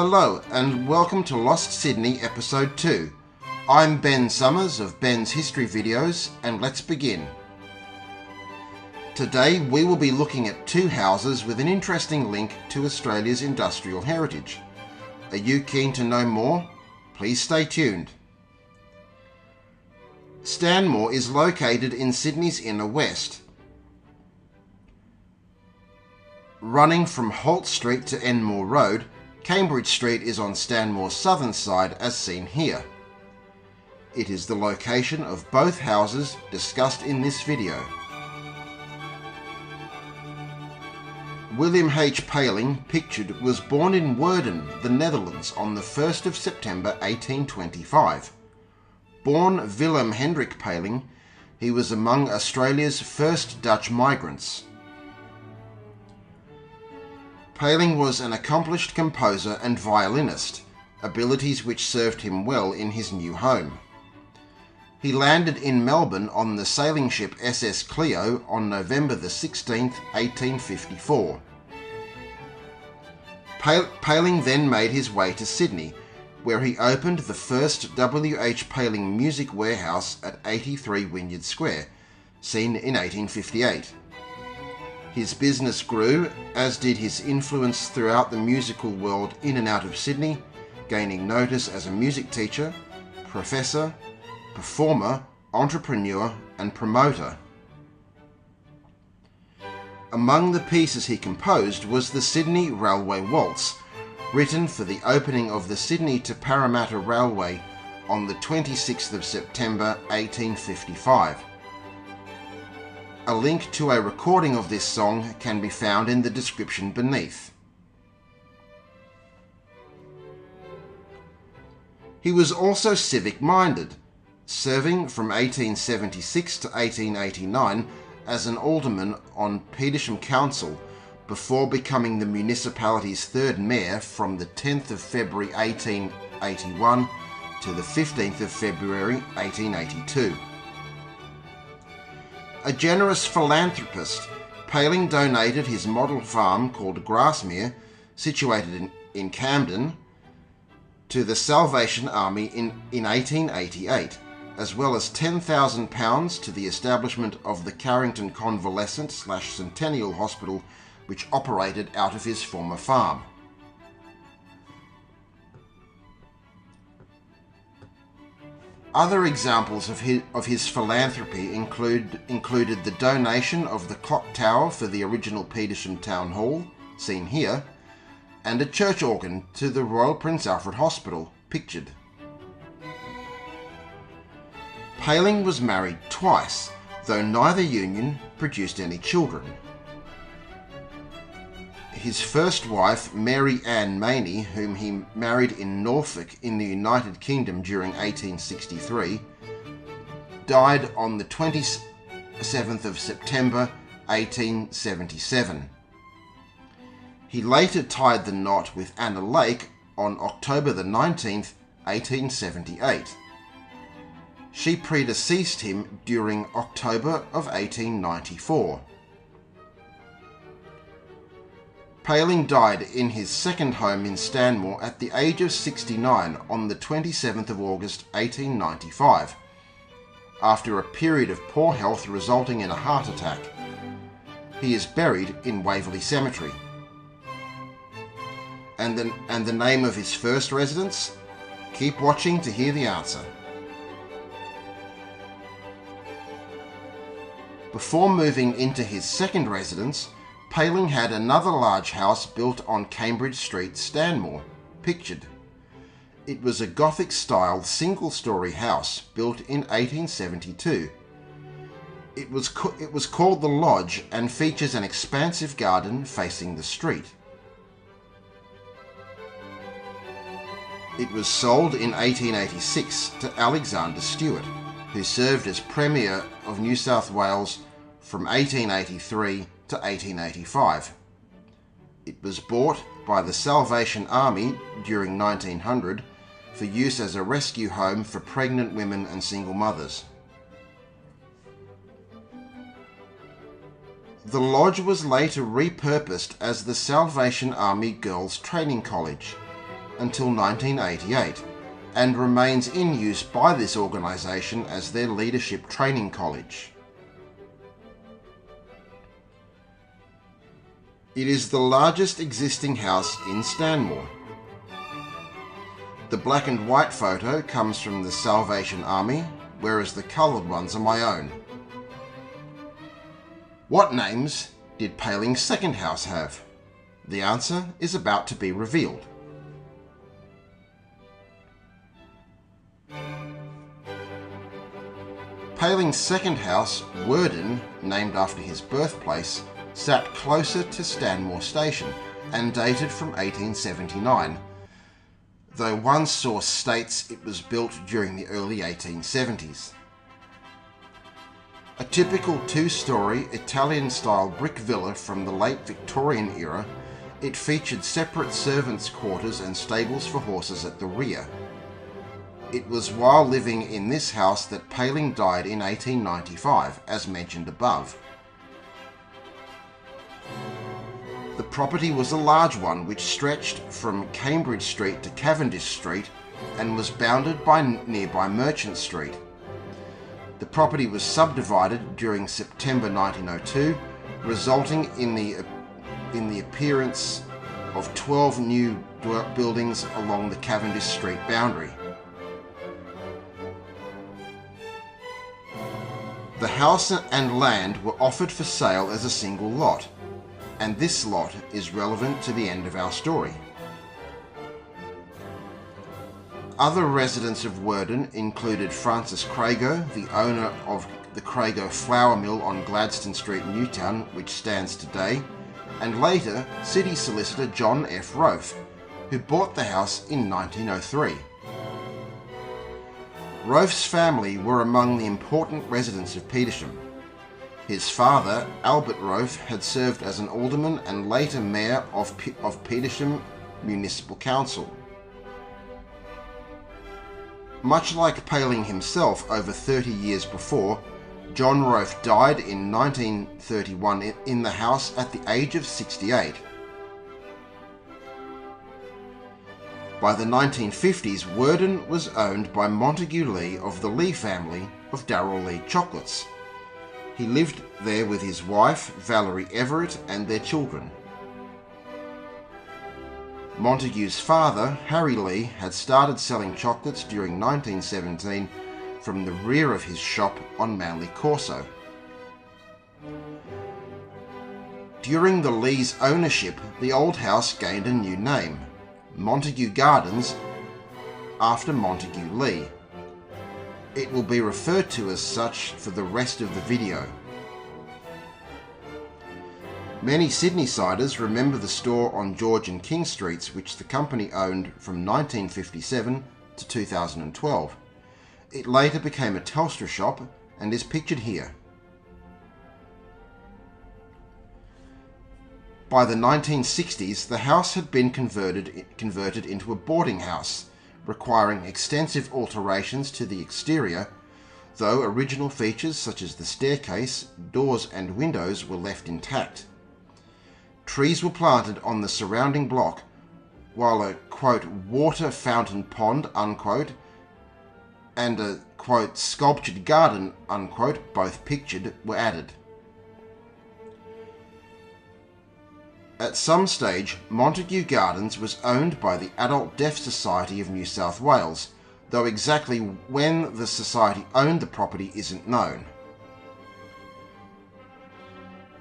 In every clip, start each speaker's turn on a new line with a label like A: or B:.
A: Hello and welcome to Lost Sydney Episode 2. I'm Ben Summers of Ben's History Videos, and let's begin. Today we will be looking at two houses with an interesting link to Australia's industrial heritage. Are you keen to know more? Please stay tuned. Stanmore is located in Sydney's inner west, running from Holt Street to Enmore Road. Cambridge Street is on Stanmore's southern side as seen here. It is the location of both houses discussed in this video. William H. Paling, pictured, was born in Woerden, the Netherlands on the 1st of September 1825. Born Willem Hendrik Paling, he was among Australia's first Dutch migrants. Paling was an accomplished composer and violinist, abilities which served him well in his new home. He landed in Melbourne on the sailing ship SS Clio on November the 16th, 1854. Paling then made his way to Sydney, where he opened the first W.H. Paling Music Warehouse at 83 Wynyard Square, seen in 1858. His business grew, as did his influence throughout the musical world in and out of Sydney, gaining notice as a music teacher, professor, performer, entrepreneur, and promoter. Among the pieces he composed was the Sydney Railway Waltz, written for the opening of the Sydney to Parramatta Railway on the 26th of September 1855. A link to a recording of this song can be found in the description beneath. He was also civic-minded, serving from 1876 to 1889 as an alderman on Petersham Council before becoming the municipality's third mayor from the 10th of February 1881 to the 15th of February 1882. A generous philanthropist, Paling donated his model farm called Grasmere, situated in Camden, to the Salvation Army in 1888, as well as £10,000 to the establishment of the Carrington Convalescent/Centennial Hospital, which operated out of his former farm. Other examples of his philanthropy included the donation of the clock tower for the original Petersham Town Hall, seen here, and a church organ to the Royal Prince Alfred Hospital, pictured. Paling was married twice, though neither union produced any children. His first wife, Mary Ann Maney, whom he married in Norfolk in the United Kingdom during 1863, died on the 27th of September 1877. He later tied the knot with Anna Lake on October the 19th, 1878. She predeceased him during October of 1894. Paling died in his second home in Stanmore at the age of 69 on the 27th of August 1895, after a period of poor health resulting in a heart attack. He is buried in Waverley Cemetery. And the name of his first residence? Keep watching to hear the answer. Before moving into his second residence, Paling had another large house built on Cambridge Street, Stanmore, pictured. It was a Gothic-style single-storey house built in 1872. It was called The Lodge and features an expansive garden facing the street. It was sold in 1886 to Alexander Stewart, who served as Premier of New South Wales from 1883 to 1885. It was bought by the Salvation Army during 1900 for use as a rescue home for pregnant women and single mothers. The lodge was later repurposed as the Salvation Army Girls Training College. until 1988 and remains in use by this organisation as their leadership training college. It is the largest existing house in Stanmore. The black and white photo comes from the Salvation Army, whereas the coloured ones are my own. What names did Paling's second house have? The answer is about to be revealed. Paling's second house, Worden, named after his birthplace, sat closer to Stanmore Station and dated from 1879, though one source states it was built during the early 1870s. A typical two-storey Italian-style brick villa from the late Victorian era, it featured separate servants' quarters and stables for horses at the rear. It was while living in this house that Paling died in 1895, as mentioned above. The property was a large one which stretched from Cambridge Street to Cavendish Street and was bounded by nearby Merchant Street. The property was subdivided during September 1902, resulting in the appearance of 12 new buildings along the Cavendish Street boundary. The house and land were offered for sale as a single lot, and this lot is relevant to the end of our story. Other residents of Worden included Francis Crago, the owner of the Crago Flour Mill on Gladstone Street, Newtown, which stands today, and later City Solicitor John F. Rofe, who bought the house in 1903. Rofe's family were among the important residents of Petersham. His father, Albert Rofe, had served as an alderman and later mayor of Petersham Municipal Council. Much like Paling himself over 30 years before, John Rofe died in 1931 in the house at the age of 68. By the 1950s, Worden was owned by Montague Lee of the Lee family of Darrell Lee Chocolates. He lived there with his wife, Valerie Everett, and their children. Montague's father, Harry Lee, had started selling chocolates during 1917 from the rear of his shop on Manly Corso. During the Lees' ownership, the old house gained a new name, Montague Gardens, after Montague Lee. It will be referred to as such for the rest of the video. Many Sydneysiders remember the store on George and King Streets, which the company owned from 1957 to 2012. It later became a Telstra shop and is pictured here. By the 1960s, the house had been converted into a boarding house, requiring extensive alterations to the exterior, though original features such as the staircase, doors and windows were left intact. Trees were planted on the surrounding block, while a, quote, water fountain pond, unquote, and a, quote, sculptured garden, unquote, both pictured, were added. At some stage, Montague Gardens was owned by the Adult Deaf Society of New South Wales, though exactly when the society owned the property isn't known.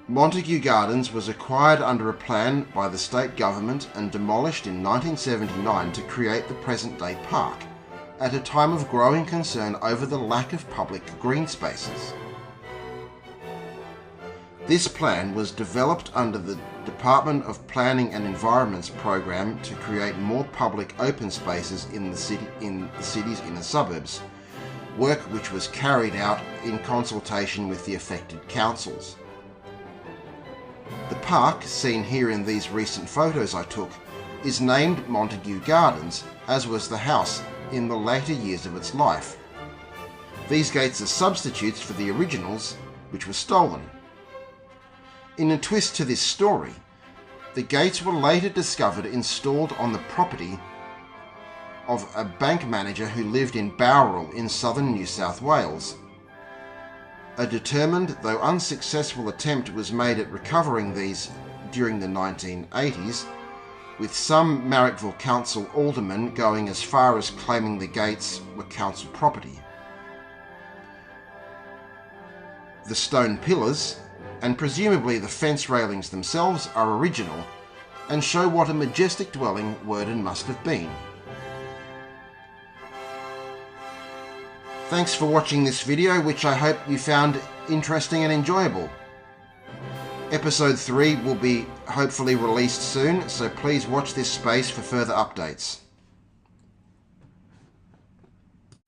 A: Montague Gardens was acquired under a plan by the state government and demolished in 1979 to create the present-day park, at a time of growing concern over the lack of public green spaces. This plan was developed under the Department of Planning and Environment's program to create more public open spaces in the city's inner suburbs, work which was carried out in consultation with the affected councils. The park, seen here in these recent photos I took, is named Montague Gardens, as was the house in the later years of its life. These gates are substitutes for the originals, which were stolen. In a twist to this story, the gates were later discovered installed on the property of a bank manager who lived in Bowral in southern New South Wales. A determined, though unsuccessful, attempt was made at recovering these during the 1980s, with some Marrickville Council aldermen going as far as claiming the gates were council property. The stone pillars, and presumably the fence railings themselves, are original and show what a majestic dwelling Worden must have been. Thanks for watching this video, which I hope you found interesting and enjoyable. Episode 3 will be hopefully released soon, so please watch this space for further updates.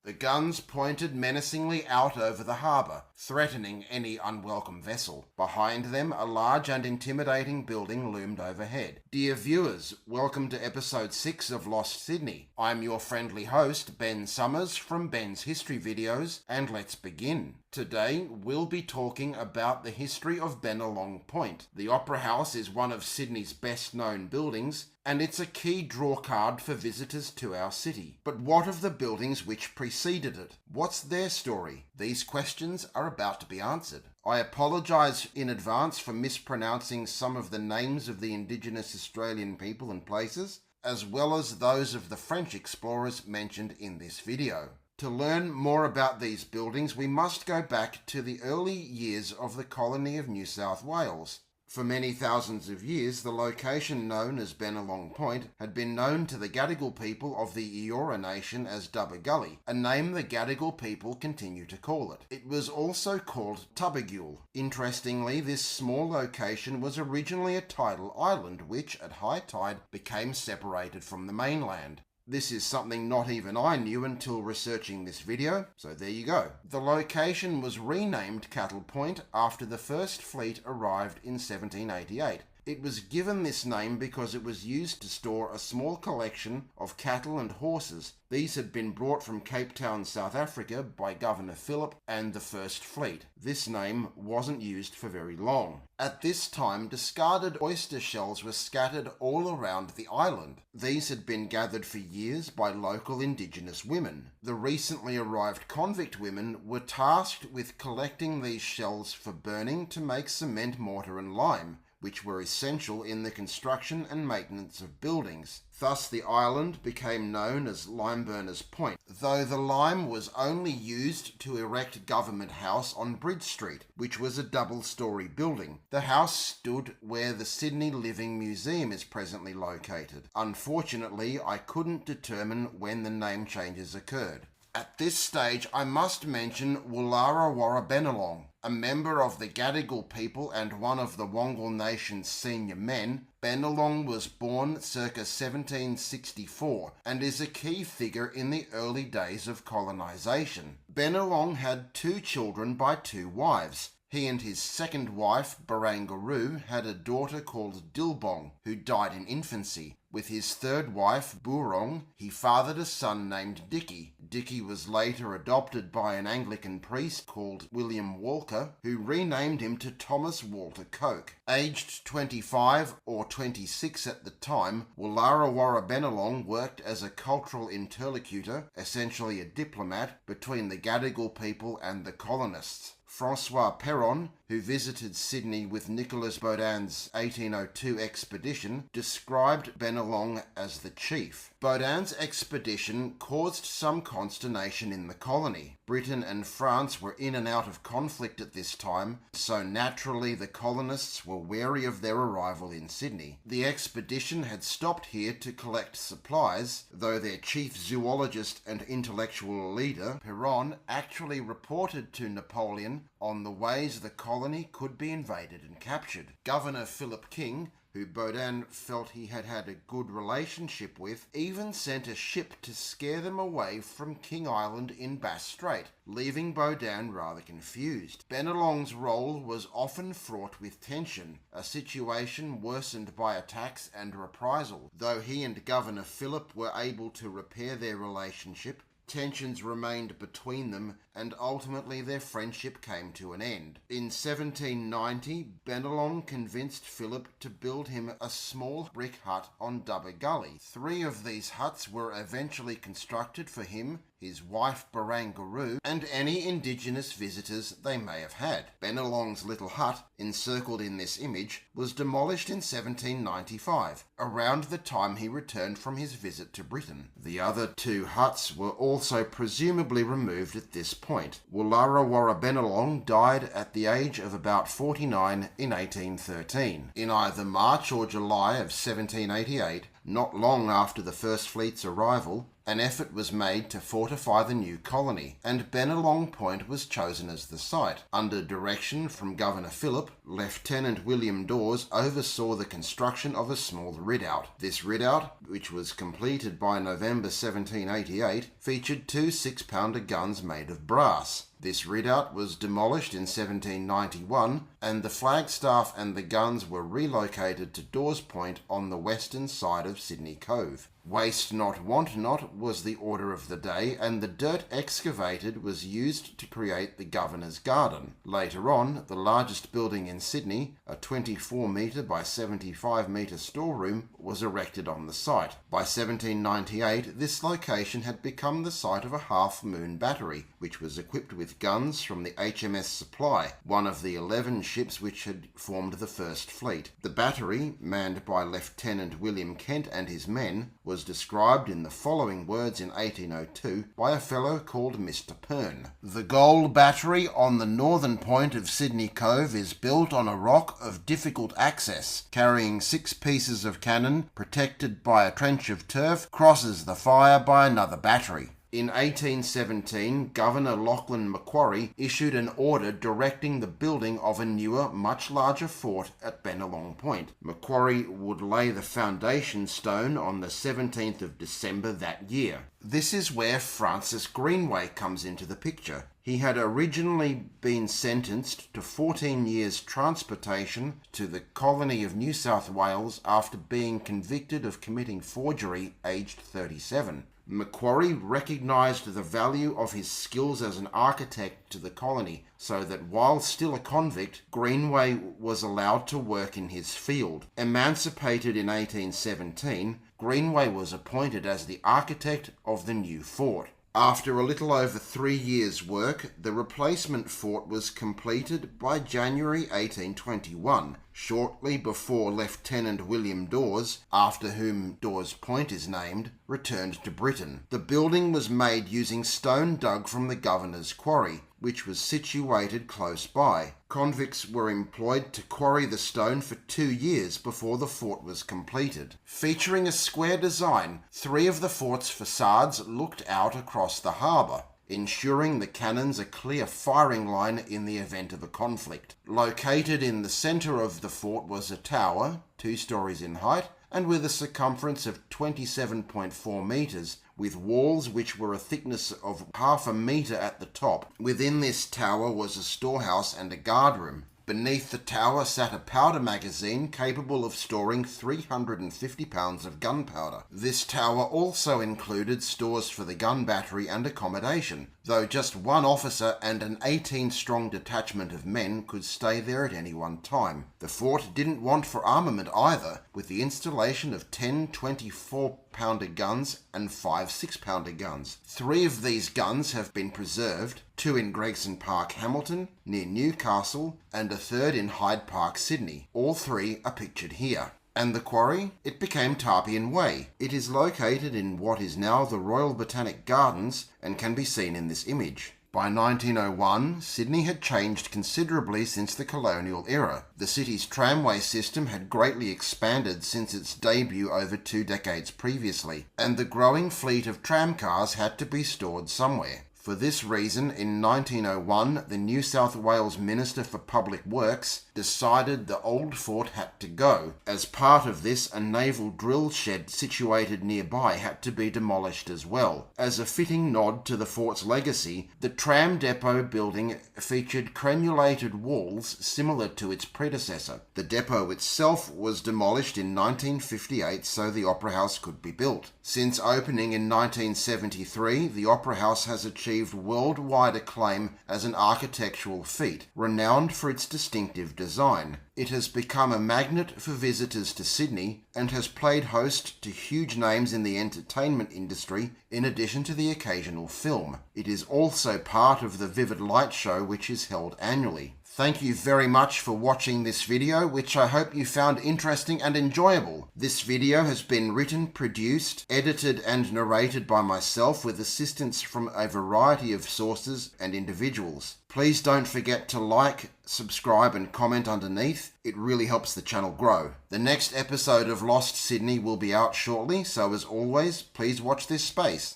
A: The guns pointed menacingly out over the harbour, threatening any unwelcome vessel. Behind them, a large and intimidating building loomed overhead. Dear viewers, welcome to episode 6 of Lost Sydney. I'm your friendly host, Ben Summers from Ben's History Videos, and let's begin. Today, we'll be talking about the history of Bennelong Point. The Opera House is one of Sydney's best-known buildings, and it's a key drawcard for visitors to our city. But what of the buildings which preceded it? What's their story? These questions are about to be answered. I apologise in advance for mispronouncing some of the names of the Indigenous Australian people and places, as well as those of the French explorers mentioned in this video. To learn more about these buildings, we must go back to the early years of the colony of New South Wales. For many thousands of years, the location known as Bennelong Point had been known to the Gadigal people of the Eora Nation as Dubba Gully, a name the Gadigal people continue to call it. It was also called Tubbagul. Interestingly, this small location was originally a tidal island which, at high tide, became separated from the mainland. This is something not even I knew until researching this video, so there you go. The location was renamed Cattle Point after the first fleet arrived in 1788. It was given this name because it was used to store a small collection of cattle and horses. These had been brought from Cape Town, South Africa by Governor Phillip and the First Fleet. This name wasn't used for very long. At this time, discarded oyster shells were scattered all around the island. These had been gathered for years by local Indigenous women. The recently arrived convict women were tasked with collecting these shells for burning to make cement, mortar and lime, which were essential in the construction and maintenance of buildings. Thus the island became known as Limeburners Point, though the lime was only used to erect Government House on Bridge Street, which was a double-storey building. The house stood where the Sydney Living Museum is presently located. Unfortunately, I couldn't determine when the name changes occurred. At this stage, I must mention Woolarra Warra Bennelong, a member of the Gadigal people and one of the Wongal Nation's senior men. Bennelong was born circa 1764 and is a key figure in the early days of colonisation. Bennelong had 2 children by 2 wives. He and his second wife, Barangaroo, had a daughter called Dilbong, who died in infancy. With his third wife, Burong, he fathered a son named Dicky. Dicky was later adopted by an Anglican priest called William Walker, who renamed him to Thomas Walter Coke. Aged 25 or 26 at the time, Woolarra Warra Bennelong worked as a cultural interlocutor, essentially a diplomat, between the Gadigal people and the colonists. Francois Perron, who visited Sydney with Nicolas Baudin's 1802 expedition, described Bennelong as the chief. Baudin's expedition caused some consternation in the colony. Britain and France were in and out of conflict at this time, so naturally the colonists were wary of their arrival in Sydney. The expedition had stopped here to collect supplies, though their chief zoologist and intellectual leader, Perron, actually reported to Napoleon on the ways the colony could be invaded and captured. Governor Philip King, who Baudin felt he had had a good relationship with, even sent a ship to scare them away from King Island in Bass Strait, leaving Baudin rather confused. Bennelong's role was often fraught with tension, a situation worsened by attacks and reprisal. Though he and Governor Phillip were able to repair their relationship, tensions remained between them, and ultimately their friendship came to an end. In 1790, Bennelong convinced Philip to build him a small brick hut on Dubber Gully. 3 of these huts were eventually constructed for him, his wife Barangaroo, and any indigenous visitors they may have had. Bennelong's little hut, encircled in this image, was demolished in 1795, around the time he returned from his visit to Britain. The other 2 huts were also presumably removed at this point. Woolarra Bennelong died at the age of about 49 in 1813. In either March or July of 1788, not long after the First Fleet's arrival, an effort was made to fortify the new colony, and Bennelong Point was chosen as the site. Under direction from Governor Phillip, Lieutenant William Dawes oversaw the construction of a small redoubt. This redoubt, which was completed by November 1788, featured 2 6-pounder guns made of brass. This redoubt was demolished in 1791, and the flagstaff and the guns were relocated to Dawes Point on the western side of Sydney Cove. Waste not, want not was the order of the day, and the dirt excavated was used to create the Governor's Garden. Later on, the largest building in Sydney, a 24-metre by 75-metre storeroom, was erected on the site. By 1798, this location had become the site of a half-moon battery, which was equipped with guns from the HMS Supply, one of the 11 ships which had formed the First Fleet. The battery, manned by Lieutenant William Kent and his men, was described in the following words in 1802 by a fellow called Mr. Pern. "The Gold Battery on the northern point of Sydney Cove is built on a rock of difficult access, carrying 6 pieces of cannon, protected by a trench of turf, crosses the fire by another battery." In 1817, Governor Lachlan Macquarie issued an order directing the building of a newer, much larger fort at Bennelong Point. Macquarie would lay the foundation stone on the 17th of December that year. This is where Francis Greenway comes into the picture. He had originally been sentenced to 14 years transportation to the colony of New South Wales after being convicted of committing forgery aged 37. Macquarie recognised the value of his skills as an architect to the colony, so that while still a convict, Greenway was allowed to work in his field. Emancipated in 1817, Greenway was appointed as the architect of the new fort. After a little over 3 years' work, the replacement fort was completed by January 1821, shortly before Lieutenant William Dawes, after whom Dawes Point is named, returned to Britain. The building was made using stone dug from the Governor's quarry, which was situated close by. Convicts were employed to quarry the stone for 2 years before the fort was completed. Featuring a square design, 3 of the fort's facades looked out across the harbour, ensuring the cannons a clear firing line in the event of a conflict. Located in the centre of the fort was a tower, 2 stories in height, and with a circumference of 27.4 metres, with walls which were a thickness of half a metre at the top. Within this tower was a storehouse and a guardroom. Beneath the tower sat a powder magazine capable of storing 350 pounds of gunpowder. This tower also included stores for the gun battery and accommodation, though just 1 officer and an 18-strong detachment of men could stay there at any one time. The fort didn't want for armament either, with the installation of 10 24-pounder guns and 5 6-pounder guns. 3 of these guns have been preserved, 2 in Gregson Park, Hamilton, near Newcastle, and a 3rd in Hyde Park, Sydney. All 3 are pictured here. And the quarry? It became Tarpian Way. It is located in what is now the Royal Botanic Gardens and can be seen in this image. By 1901, Sydney had changed considerably since the colonial era. The city's tramway system had greatly expanded since its debut over 2 decades previously, and the growing fleet of tramcars had to be stored somewhere. For this reason, in 1901, the New South Wales Minister for Public Works decided the old fort had to go. As part of this, a naval drill shed situated nearby had to be demolished as well. As a fitting nod to the fort's legacy, the tram depot building featured crenulated walls similar to its predecessor. The depot itself was demolished in 1958 so the Opera House could be built. Since opening in 1973, the Opera House has achieved worldwide acclaim as an architectural feat, renowned for its distinctive design. It has become a magnet for visitors to Sydney and has played host to huge names in the entertainment industry in addition to the occasional film. It is also part of the Vivid Light Show, which is held annually. Thank you very much for watching this video, which I hope you found interesting and enjoyable. This video has been written, produced, edited and narrated by myself with assistance from a variety of sources and individuals. Please don't forget to like, subscribe and comment underneath. It really helps the channel grow. The next episode of Lost Sydney will be out shortly, so as always, please watch this space.